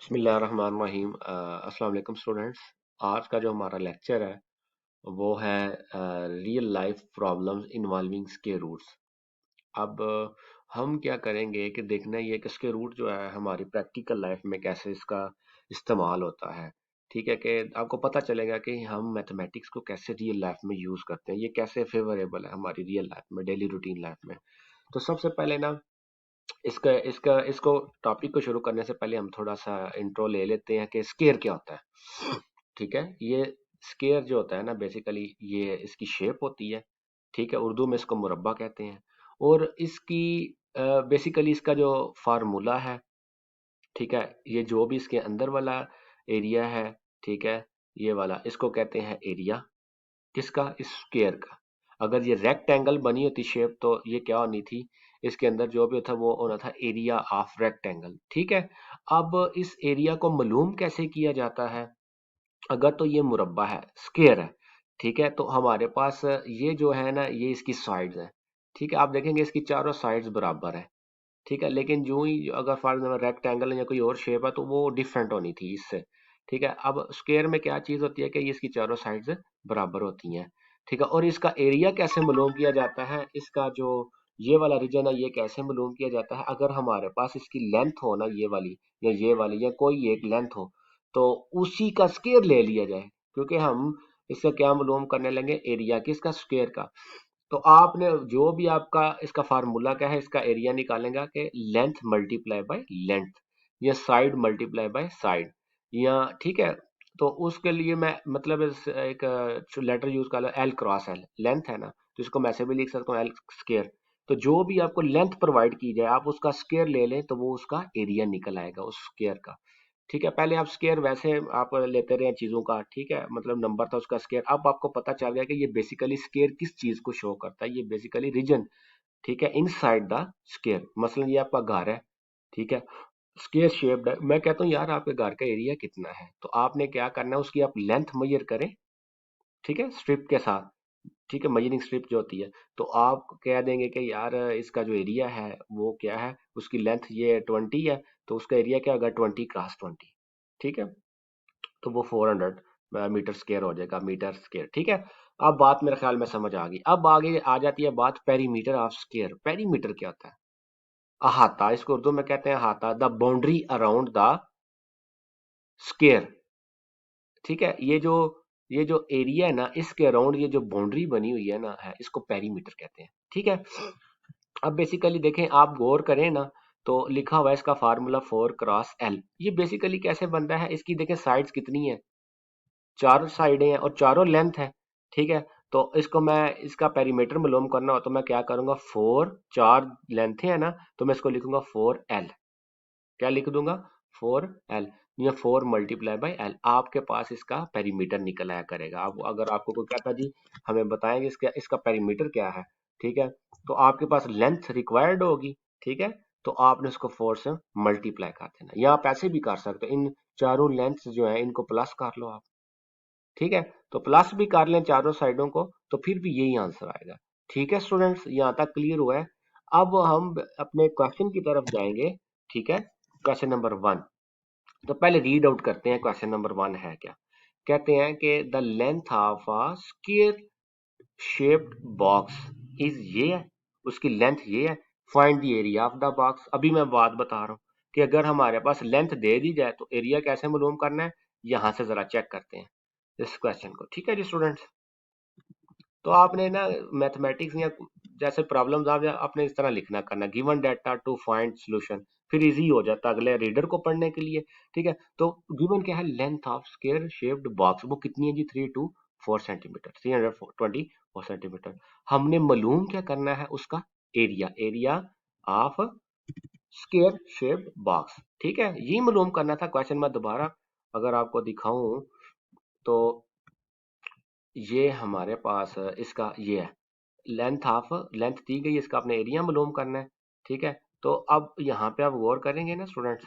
बिस्मिल्लाहिर्रहमानिर्रहीम। अस्सलाम वालेकुम स्टूडेंट्स। आज का जो हमारा लेक्चर है वो है real life problems involving square roots. अब हम क्या करेंगे कि देखना ये कि स्क्वायर रूट जो है हमारी प्रैक्टिकल लाइफ में कैसे इसका इस्तेमाल होता है। ठीक है कि आपको पता चलेगा कि हम मैथमेटिक्स को कैसे रियल लाइफ में यूज़ करते हैं, ये कैसे फेवरेबल है हमारी रियल लाइफ में, डेली रूटीन लाइफ में। तो सबसे पहले ना इसका इसका इसको टॉपिक को शुरू करने से पहले हम थोड़ा सा इंट्रो ले लेते हैं कि स्केयर क्या होता है। ठीक है, ये स्केयर जो होता है ना, बेसिकली ये इसकी शेप होती है। ठीक है, उर्दू में इसको मुरब्बा कहते हैं। और इसकी बेसिकली इसका जो फार्मूला है, ठीक है, ये जो भी इसके अंदर वाला एरिया है, ठीक है, ये वाला इसको कहते हैं एरिया। किसका? इस स्क्वायर का। अगर ये रेक्टेंगल बनी होती शेप तो ये क्या होनी थी, इसके अंदर जो भी होता वो होना था एरिया ऑफ रेक्टेंगल। ठीक है, अब इस एरिया को मालूम कैसे किया जाता है? अगर तो ये मुरब्बा है, स्क्वायर है, ठीक है, तो हमारे पास ये जो है ना, ये इसकी साइड्स है। ठीक है, आप देखेंगे इसकी चारों साइड्स बराबर है। ठीक है, लेकिन जो ही अगर फॉर एग्जाम्पल रेक्टेंगल या कोई और शेप है तो वो डिफरेंट होनी थी इससे। ठीक है, अब स्क्वायर में क्या चीज होती है कि ये इसकी चारों साइड्स बराबर होती हैं। ठीक है, और इसका एरिया कैसे मालूम किया जाता है? इसका जो ये वाला रीजन है ये कैसे मालूम किया जाता है? अगर हमारे पास इसकी लेंथ हो ना, ये वाली या ये वाली या कोई एक लेंथ हो, तो उसी का स्क्वायर ले लिया जाए, क्योंकि हम इसका क्या मालूम करने लगे? एरिया किसका? स्क्वायर का। तो आपने जो भी आपका इसका फार्मूला क्या है, इसका एरिया निकालेगा कि लेंथ मल्टीप्लाई बाय लेंथ या साइड मल्टीप्लाई बाय साइड, या ठीक है। तो उसके लिए मैं मतलब एक लेटर यूज कर लो, एल क्रॉस एल लेंथ है ना, तो इसको मैं ऐसे भी लिख सकता हूँ एल स्क्वायर। तो जो भी आपको लेंथ प्रोवाइड की जाए आप उसका स्क्वायर ले लें तो वो उसका एरिया निकल आएगा उस स्क्वायर का। ठीक है, पहले आप स्क्वायर वैसे आप लेते रहे चीजों का, ठीक है, मतलब नंबर था उसका स्क्वायर। अब आपको पता चल गया कि ये बेसिकली स्क्वायर किस चीज को शो करता है, ये बेसिकली रीजन। ठीक है, इनसाइड द स्क्वायर, मसलन ये आपका घर है, ठीक है, स्क्वायर शेप्ड है। मैं कहता हूँ यार आपके घर का एरिया कितना है, तो आपने क्या करना है, उसकी आप लेंथ मेजर करें, ठीक है, स्ट्रिप के साथ। ठीक है, मेजरिंग स्ट्रिप जो होती है, तो आप कह देंगे कि यार इसका जो एरिया है वो क्या है, उसकी लेंथ ये 20 है, तो उसका एरिया क्या होगा? 20 क्रॉस 20। ठीक है, तो वो 400 मीटर स्क्वायर हो जाएगा, मीटर स्क्वायर। ठीक है, अब बात मेरे ख्याल में समझ आ गई। अब आगे आ जाती है बात पेरीमीटर ऑफ स्क्वायर। पेरीमीटर क्या होता है? अहाता, इसको उर्दू में कहते हैं अहाता, the boundary around the square. ठीक है, ये जो एरिया है ना, इसके अराउंड ये जो बाउंड्री बनी हुई है ना, है, इसको पेरीमीटर कहते हैं। ठीक है, अब बेसिकली देखें, आप गौर करें ना, तो लिखा हुआ है इसका फार्मूला 4 क्रॉस एल। ये बेसिकली कैसे बनता है? इसकी देखें साइड्स कितनी है, चारों साइडें हैं और चारों लेंथ है। ठीक है, तो इसको मैं इसका पेरीमीटर मालूम करना हो तो मैं क्या करूंगा, फोर, चार लेंथ है ना, तो मैं इसको लिखूंगा 4L। क्या लिख दूंगा? 4L, या 4 × L, आपके पास इसका पेरीमीटर निकल आया करेगा। अब अगर आपको कोई कहता जी हमें बताएंगे इसका इसका पेरीमीटर क्या है, ठीक है, तो आपके पास लेंथ रिक्वायर्ड होगी। ठीक है, तो आपने उसको 4 से मल्टीप्लाई कर देना, या आप ऐसे भी कर सकते हो, इन चारों लेंथ जो है इनको प्लस कर लो आप। ठीक है, तो प्लस भी कर लें चारों साइडों को तो फिर भी यही आंसर आएगा। ठीक है स्टूडेंट्स, यहाँ तक क्लियर हुआ है? अब हम अपने क्वेश्चन की तरफ जाएंगे। ठीक है, क्वेश्चन नंबर 1। तो पहले रीड आउट करते हैं क्वेश्चन नंबर 1 है क्या। कहते हैं कि the length of a square shaped box is, ये है, उसकी लेंथ ये है, find the area of the box. अभी मैं बात बता रहा हूँ कि अगर हमारे पास लेंथ दे दी जाए तो एरिया कैसे मालूम करना है, यहां से जरा चेक करते हैं इस क्वेश्चन को। ठीक है जी स्टूडेंट्स, तो आपने ना मैथमेटिक्स या जैसे प्रॉब्लम्स आप आपने इस तरह लिखना करना, given data to find solution, फिर इजी हो जाता है अगले रीडर को पढ़ने के लिए। ठीक है, तो गिवन क्या है, length of square shaped box, वो कितनी है जी? 324 सेंटीमीटर, 324 सेंटीमीटर। हमने मालूम क्या करना है? उसका area, area of square shaped box. ठीक है, ये मालूम करना था। क्वेश्चन में दोबारा अगर आपको दिखाऊं तो ये हमारे पास इसका ये है, लेंथ हाफ, लेंथ दी गई, इसका अपने एरिया मालूम करना है। ठीक है, तो अब यहाँ पे आप गौर करेंगे ना स्टूडेंट्स,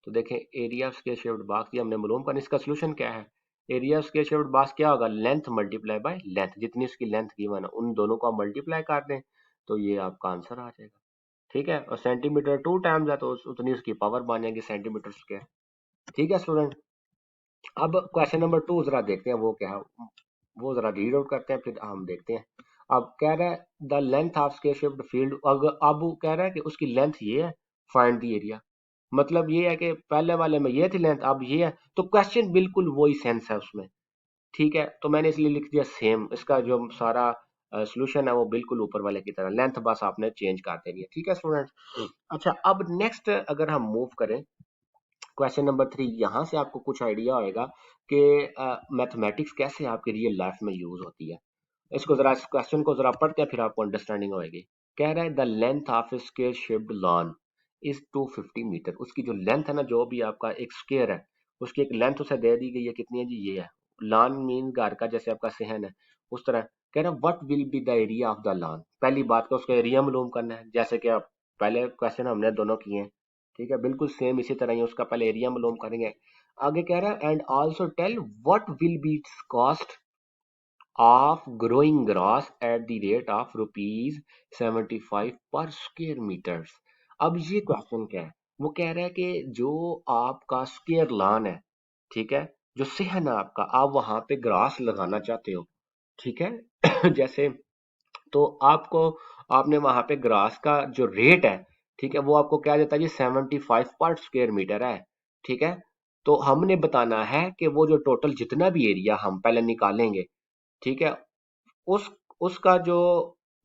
तो देखें एरिया स्क्वायर शेप्ड बॉक्स ये हमने मालूम करना, इसका सोल्यूशन क्या है? एरिया स्क्वायर शेप्ड बॉक्स क्या होगा? लेंथ मल्टीप्लाई बाय लेंथ, जितनी उसकी लेंथ गिवन है उन दोनों को आप मल्टीप्लाई कर दें तो ये आपका आंसर आ जाएगा। ठीक है, और सेंटीमीटर 2 टाइम्स है तो उतनी उसकी पावर बन जाएगी सेंटीमीटर स्क्वायर। ठीक है स्टूडेंट। अब क्वेश्चन नंबर 2 जरा देखते हैं वो क्या है, वो जरा रीड आउट करते हैं फिर हम देखते हैं। अब कह रहा है the length of square shift field, अब वो कह रहा है कि उसकी लेंथ ये है, फाइंड द एरिया। मतलब ये है कि पहले वाले में ये थी लेंथ, अब ये है, तो क्वेश्चन बिल्कुल वही सेंस है उसमें। ठीक है, तो मैंने इसलिए लिख दिया सेम, इसका जो सारा सोल्यूशन है वो बिल्कुल ऊपर वाले की तरह, लेंथ बस आपने चेंज कर देनी है। ठीक है स्टूडेंट। अच्छा, अब नेक्स्ट अगर हम मूव करें क्वेश्चन नंबर 3, यहाँ से आपको कुछ आइडिया होएगा कि मैथमेटिक्स कैसे आपकी रियल लाइफ में यूज होती है। इसको जरा, इस क्वेश्चन को जरा पढ़ते हैं फिर आपको अंडरस्टैंडिंग होएगी। कह रहा है the length of a square shaped lawn is 250 metre. उसकी जो लेंथ है ना, जो भी आपका एक स्क्वायर है उसकी एक लेंथ उसे दे दी गई है, कितनी है जी, ये है। लॉन मीन घर का, जैसे आपका सहन है उस तरह। कह रहा है what will be the area of the lawn. पहली बात को उसका एरिया मालूम करना है, जैसे कि आप पहले क्वेश्चन हमने दोनों किए हैं। ठीक है, बिल्कुल सेम इसी तरह ही उसका पहले एरिया मालूम करेंगे। आगे कह रहा है and also tell what will be its cost of growing grass at the rate of rupees 75 पर स्क्वायर मीटर्स। अब ये क्वेश्चन क्या है, वो कह रहा है कि जो आपका स्क्वायर लॉन है, ठीक है, जो सेहन है आपका, आप वहां पे ग्रास लगाना चाहते हो, ठीक है जैसे, तो आपको, आपने वहां पे ग्रास का जो रेट है, ठीक है, वो आपको क्या देता है जी, 75 पर स्क्वायर मीटर है। ठीक है, तो हमने बताना है कि वो जो टोटल जितना भी एरिया हम पहले निकालेंगे, ठीक है, उस उसका जो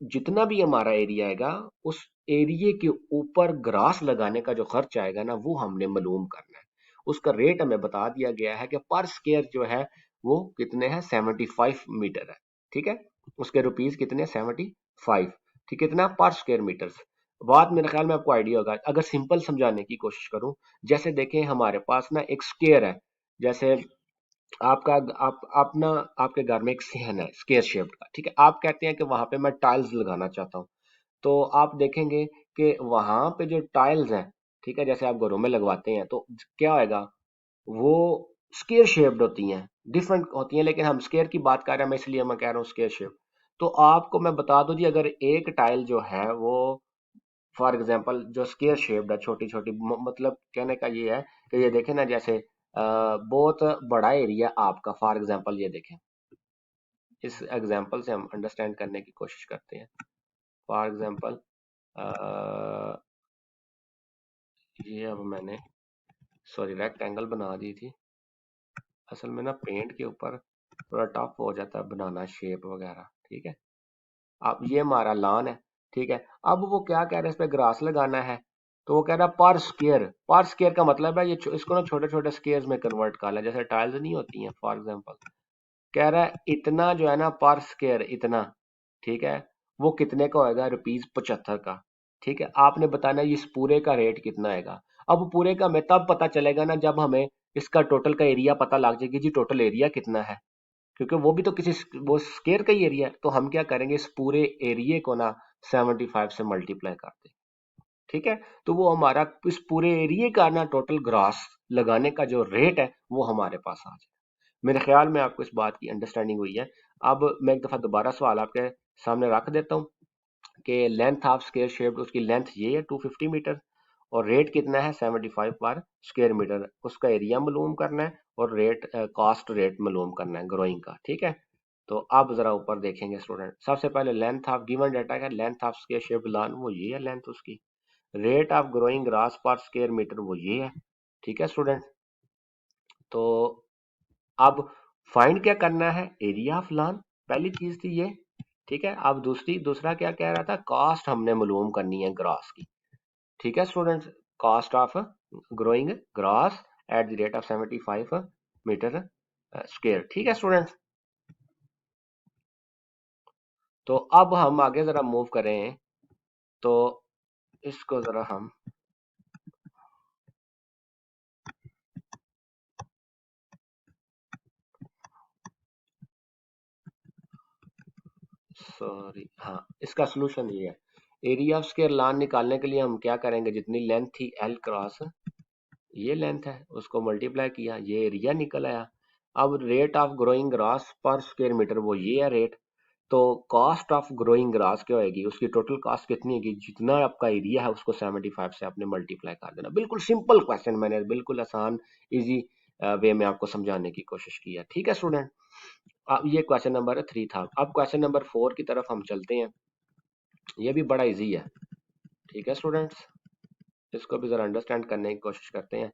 जितना भी हमारा एरिया आएगा, उस एरिया के ऊपर ग्रास लगाने का जो खर्च आएगा ना, वो हमने मालूम करना है। उसका रेट हमें बता दिया गया है कि पर स्क्वायर जो है वो कितने हैं, 75 मीटर है। ठीक है, उसके रुपीस कितने, 75। ठीक है, कितना पर स्क्वायर मीटर्स। बात मेरे ख्याल में आपको आइडिया होगा। अगर सिंपल समझाने की कोशिश करूं, जैसे देखें हमारे पास ना एक स्क्वायर है, जैसे आपका, आप ना, आपके घर में एक सहन है स्क्वायर शेप्ड का, ठीक है, आप कहते हैं कि वहां पे मैं टाइल्स लगाना चाहता हूँ। तो आप देखेंगे कि वहां पे जो टाइल्स हैं, ठीक है, जैसे आप घरों में लगवाते हैं तो क्या होएगा, वो स्क्वायर शेप्ड होती हैं, डिफरेंट होती हैं, लेकिन हम स्क्वायर की बात कर रहे हैं, मैं इसलिए मैं कह रहा हूँ स्क्वायर शेप। तो आपको मैं बता दूं जी, अगर एक टाइल जो है वो, फॉर एग्जांपल जो स्क्वायर शेप्ड है, छोटी छोटी, मतलब कहने का ये है कि ये देखें ना, जैसे बहुत बड़ा एरिया आपका, फॉर एग्जांपल ये देखें, इस एग्जांपल से हम अंडरस्टैंड करने की कोशिश करते हैं। फॉर एग्जांपल ये अब मैंने, सॉरी, रेक्टेंगल बना दी थी। असल में ना पेंट के ऊपर थोड़ा टफ हो जाता है बनाना शेप वगैरह। ठीक है, अब ये हमारा लॉन है। ठीक है, अब वो क्या कह रहे हैं, इस पे ग्रास लगाना है, तो वो कह रहा है पर स्क्वायर। पर स्क्वायर का मतलब है ये इसको ना छोटे छोटे स्क्वायर्स में कन्वर्ट कर लें, जैसे टाइल्स नहीं होती हैं फॉर एग्जांपल। कह रहा है इतना जो है ना पर स्क्वायर, इतना, ठीक है, वो कितने का होएगा, रुपीस 75 का। ठीक है, आपने बताना है इस पूरे का रेट कितना आएगा। अब पूरे का हमें तब पता चलेगा ना जब हमें इसका टोटल का एरिया पता लग जाएगी जी, टोटल एरिया कितना है, क्योंकि वो भी तो किसी वो स्केयर का ही एरिया है। तो हम क्या करेंगे, इस पूरे एरिया को ना 75 से मल्टीप्लाई कर दें। ठीक है, तो वो हमारा इस पूरे एरिया का ना टोटल ग्रास लगाने का जो रेट है वो हमारे पास आ जाए। मेरे ख्याल में आपको इस बात की अंडरस्टैंडिंग हुई है। अब मैं एक दफा दोबारा सवाल आपके सामने रख देता हूँ कि लेंथ ऑफ स्क्वायर शेप, उसकी लेंथ ये है 250 मीटर, और रेट कितना है 75 पर स्क्वायर मीटर। उसका एरिया मालूम करना है और रेट, कॉस्ट रेट मालूम करना है ग्रोइंग का। ठीक है, तो अब जरा ऊपर देखेंगे स्टूडेंट। सबसे पहले लेंथ ऑफ गिवन डाटा का, length of square shape lawn, वो ये है लेंथ उसकी। रेट ऑफ ग्रोइंग ग्रास पर स्क्वायर मीटर, वो ये है। ठीक है स्टूडेंट, तो अब फाइंड क्या करना है, एरिया ऑफ लॉन, पहली चीज थी ये। ठीक है, अब दूसरा क्या कह रहा था, कॉस्ट हमने मालूम करनी है ग्रास की। ठीक है students, cost of growing grass at the rate of 75 metre square. ठीक है स्टूडेंट्स, तो अब हम आगे जरा मूव करें, तो इसको जरा हम, सॉरी, हाँ, इसका सोल्यूशन ये है। एरिया ऑफ स्क्वायर लॉन निकालने के लिए हम क्या करेंगे, जितनी लेंथ थी एल क्रॉस ये लेंथ है, उसको मल्टीप्लाई किया, ये एरिया निकल आया। अब रेट ऑफ ग्रोइंग ग्रास पर स्क्वायर मीटर, वो ये है रेट। तो कॉस्ट ऑफ ग्रोइंग ग्रास क्या होगी, उसकी टोटल कॉस्ट कितनी होगी, जितना आपका एरिया है उसको 75 से आपने मल्टीप्लाई कर देना। बिल्कुल सिंपल क्वेश्चन, मैंने बिल्कुल आसान इजी वे में आपको समझाने की कोशिश की है। ठीक है स्टूडेंट, अब ये क्वेश्चन नंबर 3 था। अब क्वेश्चन नंबर 4 की तरफ हम चलते हैं। ये भी बड़ा इजी है। ठीक है स्टूडेंट्स, इसको भी जरा अंडरस्टैंड करने की कोशिश करते हैं।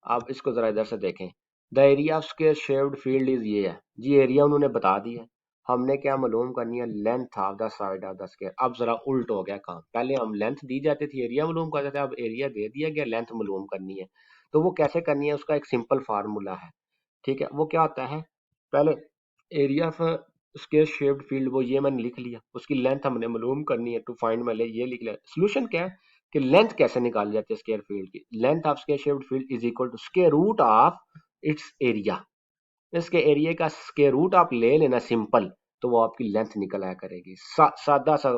आप इसको जरा इधर से देखें। The area of square shaped field is, ये है जी एरिया, उन्होंने बता दिया है। हमने क्या मालूम करनी है, length of the side of the square. अब जरा उल्ट हो गया काम, पहले हम लेंथ दी जाती थी एरिया मालूम करते थे, अब एरिया दे दिया गया लेंथ मालूम करनी है। तो वो कैसे करनी है, उसका एक सिंपल फार्मूला है। ठीक है, वो क्या होता है, पहले area of square shaped field, वो ये मैंने लिख लिया, उसकी लेंथ हमने मालूम करनी है, टू फाइंड मैंने ये लिख लिया। सोल्यूशन क्या है कि लेंथ कैसे निकाली जाती है स्क्वायर फील्ड की, length of square shaped field is equal to square root of its area. इसके एरिया का स्क्वायर रूट आप ले लेना सिंपल, तो वो आपकी लेंथ निकल आया करेगी। सादा सा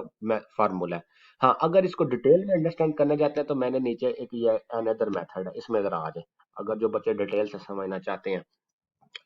फार्मूला है। हाँ, अगर इसको डिटेल में अंडरस्टैंड करना चाहते हैं तो मैंने नीचे एक ये अनदर मेथड है, इसमें जरा आ जाए, अगर जो बच्चे डिटेल से समझना चाहते हैं।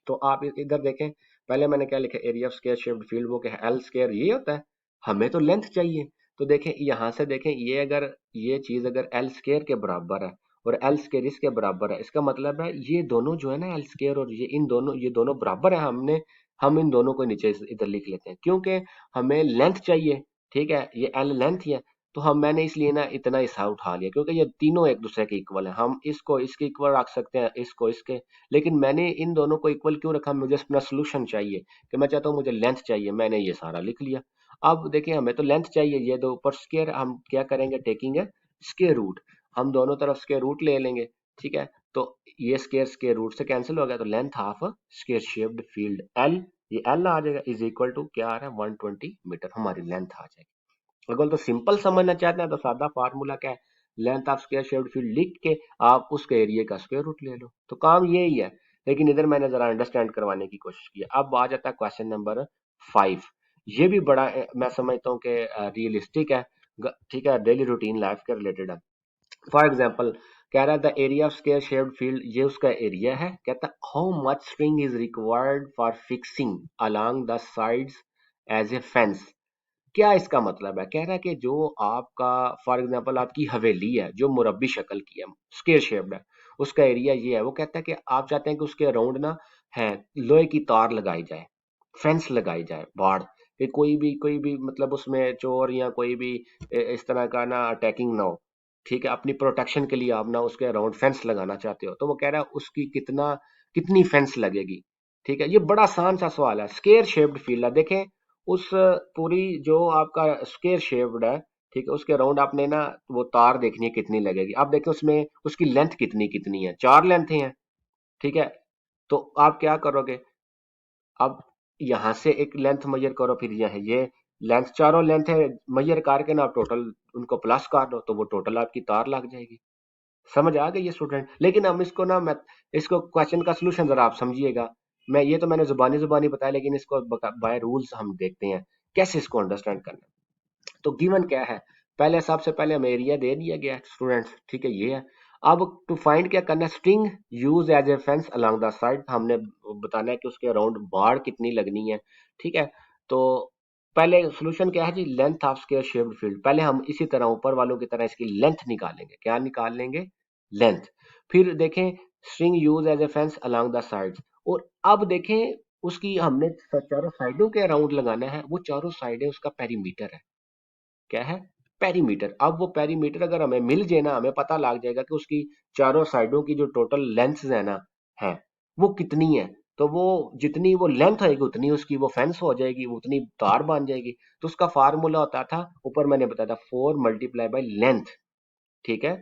तो आप इधर देखें, पहले मैंने क्या लिखा, area of square shaped field, वो क्या है, एल स्क्वायर, ये होता है। हमें तो लेंथ चाहिए, तो देखें यहाँ से देखें, ये अगर ये चीज अगर एल स्क्वायर के बराबर है और एल स्क्वायर इसके बराबर है, इसका मतलब है ये दोनों जो है ना, एल स्क्वायर और ये इन दोनों, ये दोनों बराबर है। हम इन दोनों को नीचे इधर लिख लेते हैं, क्योंकि हमें लेंथ चाहिए। ठीक है, ये एल लेंथ ही है, तो मैंने इसलिए ना इतना हिस्सा उठा लिया, क्योंकि ये तीनों एक दूसरे के इक्वल है। हम इसको इसके इक्वल रख सकते हैं, इसको इसके, लेकिन मैंने इन दोनों को इक्वल क्यों रखा, मुझे अपना सोल्यूशन चाहिए, कि मैं चाहता हूँ मुझे लेंथ चाहिए, मैंने ये सारा लिख लिया। अब देखिए, हमें तो लेंथ चाहिए, ये दो ऊपर स्क्वायर, हम क्या करेंगे, टेकिंग है स्क्वायर रूट, हम दोनों तरफ स्क्वायर रूट ले लेंगे। ठीक है, तो ये स्क्वायर स्क्वायर रूट से कैंसिल हो गया, तो length of square shaped field L, ये एल आ जाएगा, इज इक्वल टू क्या आ रहा है, 120 मीटर हमारी लेंथ आ जाएगी। अगर तो सिंपल समझना चाहते हैं तो सादा फार्मूला क्या है, length of square shaped field लिख के आप उसके एरिया का स्क्वायर रूट ले लो, तो काम यही है। लेकिन इधर मैंने जरा अंडरस्टैंड करवाने की कोशिश की है। अब आ जाता है क्वेश्चन नंबर 5। ये भी बड़ा मैं समझता हूँ कि रियलिस्टिक है। ठीक है, डेली रूटीन लाइफ के रिलेटेड है। फॉर एग्जाम्पल, कह रहा है the area of square shaped field, ये उसका एरिया है। कहता है how much string is required for fixing along the sides as a fence. क्या इसका मतलब है, कह रहा है कि जो आपका फॉर एग्जांपल आपकी हवेली है जो मुरब्बी शक्ल की है, स्क्वायर शेप्ड है, उसका एरिया ये है। वो कहता है कि आप चाहते हैं कि उसके अराउंड ना है लोहे की तार लगाई जाए, फेंस लगाई जाए, बाड़, कि कोई भी मतलब उसमें चोर या कोई भी इस तरह का ना अटैकिंग ना हो। ठीक है, अपनी प्रोटेक्शन के लिए आप ना उसके अराउंड फेंस लगाना चाहते हो, तो वो कह रहा है उसकी कितनी फेंस लगेगी। ठीक है, ये बड़ा आसान सा सवाल है, स्क्वायर शेप्ड फील्ड है। देखें, उस पूरी जो आपका स्क्वायर शेप्ड है, ठीक है, उसके अराउंड आपने ना वो तार देखनी है कितनी लगेगी। अब देखो उसमें उसकी लेंथ कितनी कितनी है, 4 लेंथ हैं। ठीक है, तो आप क्या करोगे, अब यहाँ से एक लेंथ मेजर करो, फिर यहाँ ये लेंथ, चारों लेंथ है मेजर करके ना आप टोटल उनको प्लस कर दो, तो वो टोटल आपकी तार लग जाएगी। समझ आ गई ये स्टूडेंट। लेकिन हम इसको ना, मैं इसको क्वेश्चन का सोल्यूशन जरा आप समझिएगा। मैं ये तो मैंने जुबानी जुबानी बताया, लेकिन इसको बाय रूल्स हम देखते हैं कैसे इसको अंडरस्टैंड करना है। तो गिवन क्या है, पहले सबसे पहले हमें एरिया दे दिया गया है स्टूडेंट्स। ठीक है, ये है। अब टू फाइंड क्या करना है, string use as a fence along the side, हमने बताना है कि उसके अराउंड बाड़ कितनी लगनी है। ठीक है, तो पहले सोल्यूशन क्या है जी, length of square shaped field. पहले हम इसी तरह ऊपर वालों की तरह इसकी लेंथ निकालेंगे, क्या निकाल लेंगे, लेंथ। फिर देखें string use as a fence along the sides, और अब देखें उसकी हमने चारों साइडों के अराउंड लगाना है, वो चारों साइडें उसका पेरीमीटर है। क्या है, पेरीमीटर। अब वो पेरीमीटर अगर हमें मिल जाए ना, हमें पता लग जाएगा कि उसकी चारों साइडों की जो टोटल लेंथ है ना, है वो कितनी है। तो वो जितनी वो लेंथ होगी उतनी उसकी वो फेंस हो जाएगी, उतनी तार बन जाएगी। तो उसका फार्मूला होता था, ऊपर मैंने बताया था, 4 × लेंथ। ठीक है,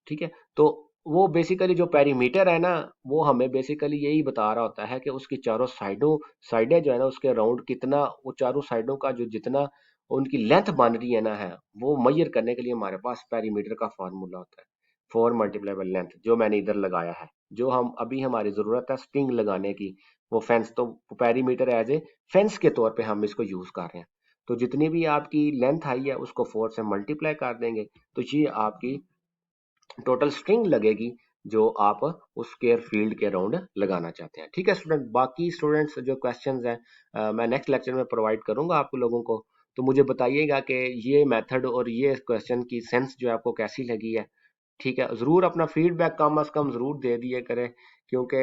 ठीक है। तो वो बेसिकली जो पेरीमीटर है ना, वो हमें बेसिकली यही बता रहा होता है कि उसकी चारों साइडें जो है ना, उसके राउंड कितना, वो चारों साइडों का जो जितना उनकी लेंथ बन रही है ना, है वो मेजर करने के लिए हमारे पास पेरीमीटर का फार्मूला होता है। 4 × लेंथ, जो मैंने इधर लगाया है, जो हम अभी हमारी जरूरत है स्ट्रिंग लगाने की, वो फेंस, तो पेरीमीटर एज ए फेंस के तौर पे हम इसको यूज कर रहे हैं। तो जितनी भी आपकी लेंथ आई है उसको 4 से मल्टीप्लाई कर देंगे, तो ये आपकी टोटल स्ट्रिंग लगेगी। जो आप उस स्क्वायर फील्ड के अराउंड लगाना चाहते हैं। ठीक है स्टूडेंट, बाकी स्टूडेंट्स जो क्वेश्चंस हैं मैं नेक्स्ट लेक्चर में प्रोवाइड करूंगा आप लोगों को। तो मुझे बताइएगा कि ये मेथड और ये क्वेश्चन की सेंस जो है आपको कैसी लगी है। ठीक है, जरूर अपना फीडबैक कम अज कम जरूर दे दिए करें, क्योंकि